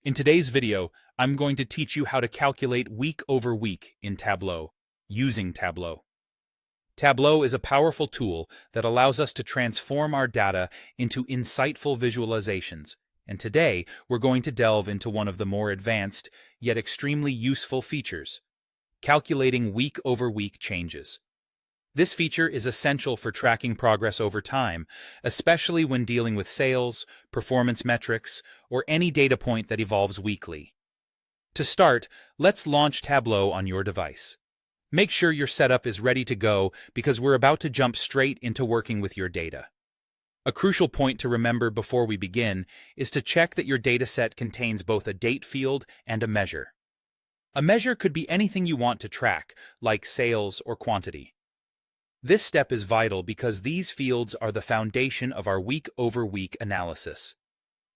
In today's video, I'm going to teach you how to calculate week over week in Tableau, using Tableau. Tableau is a powerful tool that allows us to transform our data into insightful visualizations, and today we're going to delve into one of the more advanced, yet extremely useful features, calculating week over week changes. This feature is essential for tracking progress over time, especially when dealing with sales, performance metrics, or any data point that evolves weekly. To start, let's launch Tableau on your device. Make sure your setup is ready to go because we're about to jump straight into working with your data. A crucial point to remember before we begin is to check that your dataset contains both a date field and a measure. A measure could be anything you want to track, like sales or quantity. This step is vital because these fields are the foundation of our week-over-week analysis.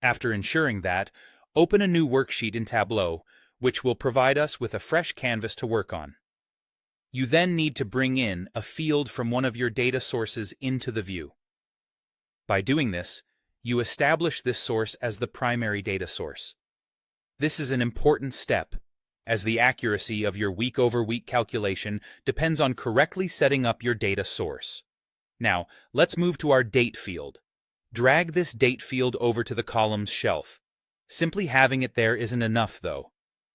After ensuring that, open a new worksheet in Tableau, which will provide us with a fresh canvas to work on. You then need to bring in a field from one of your data sources into the view. By doing this, you establish this source as the primary data source. This is an important step, as the accuracy of your week-over-week calculation depends on correctly setting up your data source. Now, let's move to our date field. Drag this date field over to the columns shelf. Simply having it there isn't enough, though.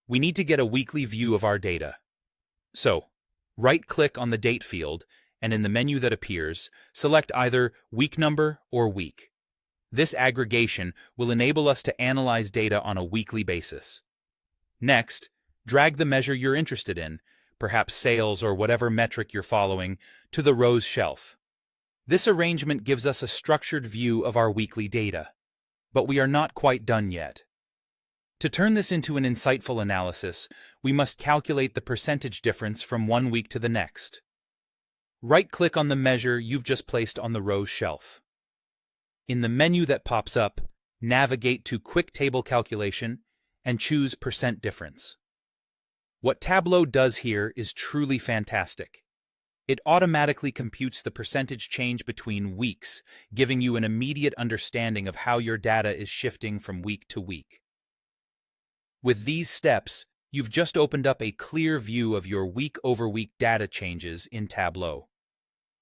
We need to get a weekly view of our data. So, right-click on the date field, and in the menu that appears, select either week number or week. This aggregation will enable us to analyze data on a weekly basis. Next, drag the measure you're interested in, perhaps sales or whatever metric you're following, to the rows shelf. This arrangement gives us a structured view of our weekly data. But we are not quite done yet. To turn this into an insightful analysis, we must calculate the percentage difference from one week to the next. Right-click on the measure you've just placed on the rows shelf. In the menu that pops up, navigate to Quick Table Calculation and choose Percent Difference. What Tableau does here is truly fantastic. It automatically computes the percentage change between weeks, giving you an immediate understanding of how your data is shifting from week to week. With these steps, you've just opened up a clear view of your week-over-week data changes in Tableau.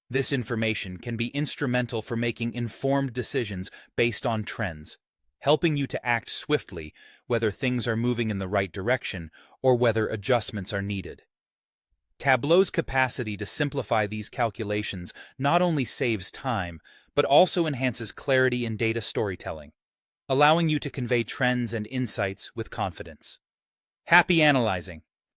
This information can be instrumental for making informed decisions based on trends, helping you to act swiftly whether things are moving in the right direction or whether adjustments are needed. Tableau's capacity to simplify these calculations not only saves time, but also enhances clarity in data storytelling, allowing you to convey trends and insights with confidence. Happy analyzing!